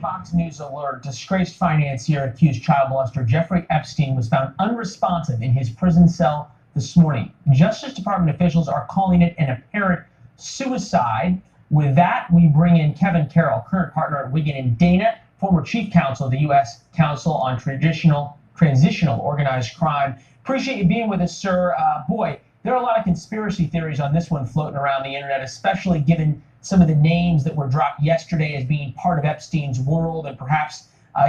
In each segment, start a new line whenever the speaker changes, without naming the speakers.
Fox News alert, disgraced financier accused child molester Jeffrey Epstein was found unresponsive in his prison cell this morning. Justice Department officials are calling it an apparent suicide. With that, we bring in Kevin Carroll, current partner at Wigan and Dana, former chief counsel of the U.S. Council on Transitional Organized Crime. Appreciate you being with us, sir. Boy, there are a lot of conspiracy theories on this one floating around the internet, especially given some of the names that were dropped yesterday as being part of Epstein's world, and perhaps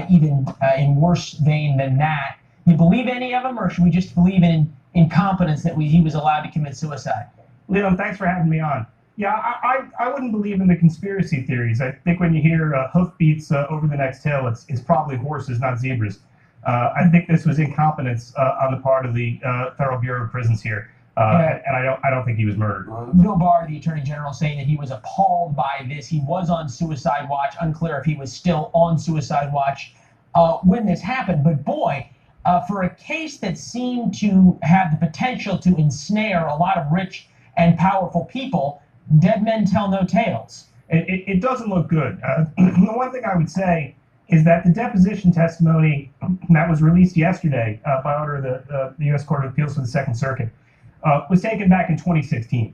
even in worse vein than that. You believe any of them, or should we just believe in incompetence that he was allowed to commit suicide?
Leland, thanks for having me on. Yeah, I wouldn't believe in the conspiracy theories. I think when you hear hoofbeats over the next hill, it's probably horses, not zebras. I think this was incompetence on the part of the Federal Bureau of Prisons here. And I don't think he was murdered.
Bill Barr, the Attorney General, saying that he was appalled by this. He was on suicide watch. Unclear if he was still on suicide watch when this happened. But boy, for a case that seemed to have the potential to ensnare a lot of rich and powerful people, dead men tell no tales.
It doesn't look good. The one thing I would say is that the deposition testimony that was released yesterday by order of the U.S. Court of Appeals for the Second Circuit was taken back in 2016.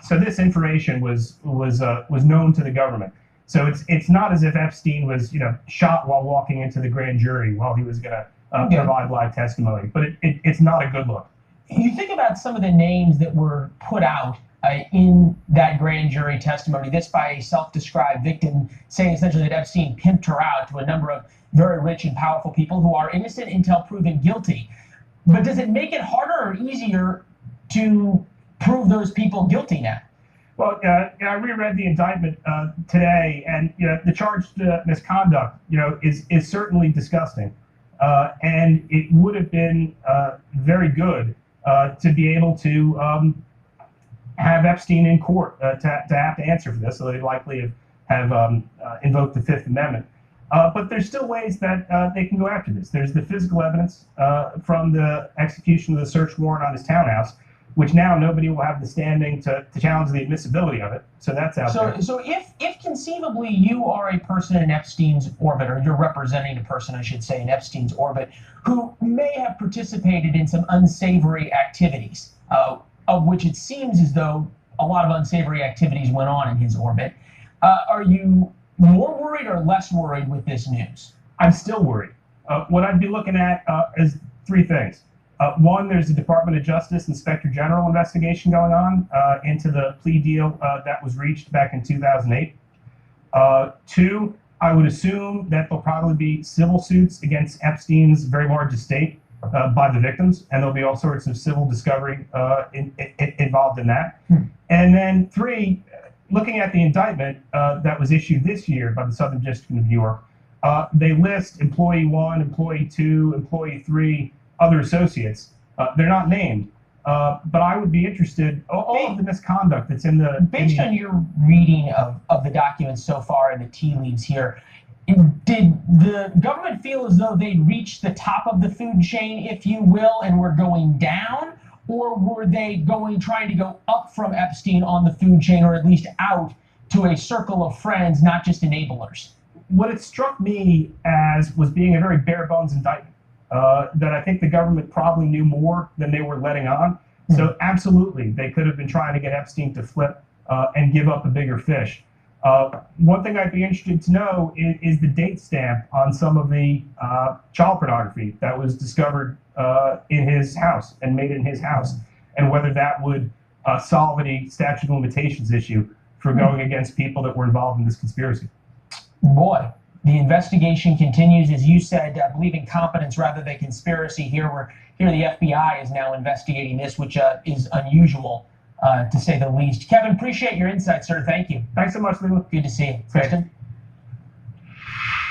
So this information was known to the government. So it's not as if Epstein was shot while walking into the grand jury while he was going to provide live testimony. But it's not a good look.
You think about some of the names that were put out in that grand jury testimony. This by a self-described victim saying essentially that Epstein pimped her out to a number of very rich and powerful people who are innocent until proven guilty. But does it make it harder or easier to prove those people guilty now?
Well, I reread the indictment today, and the charged misconduct, is certainly disgusting, and it would have been very good to be able to have Epstein in court to have to answer for this. So they likely have invoked the Fifth Amendment. But there's still ways that they can go after this. There's the physical evidence from the execution of the search warrant on his townhouse, which now nobody will have the standing to challenge the admissibility of it. So that's out there.
So if conceivably you are a person in Epstein's orbit, or you're representing a person, I should say, in Epstein's orbit, who may have participated in some unsavory activities, of which it seems as though a lot of unsavory activities went on in his orbit, are you more worried or less worried with this news?
I'm still worried. What I'd be looking at is three things. One, there's a Department of Justice Inspector General investigation going on into the plea deal that was reached back in 2008. Two, I would assume that there'll probably be civil suits against Epstein's very large estate by the victims, and there'll be all sorts of civil discovery involved in that. And then three, looking at the indictment that was issued this year by the Southern District of New York, they list employee 1, employee 2, employee 3, other associates. They're not named, but I would be interested, all of the misconduct that's in the...
Based on your reading of the documents so far and the tea leaves here, did the government feel as though they'd reached the top of the food chain, if you will, and were going down? Or were they trying to go up from Epstein on the food chain, or at least out to a circle of friends, not just enablers?
What it struck me as was being a very bare bones indictment. That I think the government probably knew more than they were letting on. So absolutely, they could have been trying to get Epstein to flip and give up a bigger fish. One thing I'd be interested to know is the date stamp on some of the child pornography that was discovered in his house and made in his house, and whether that would solve any statute of limitations issue for going against people that were involved in this conspiracy.
Boy. The investigation continues, as you said, believing competence rather than conspiracy. Here the FBI is now investigating this, which is unusual, to say the least. Kevin, appreciate your insight, sir. Thank you.
Thanks so much, Leland.
Good to see you. Kristen?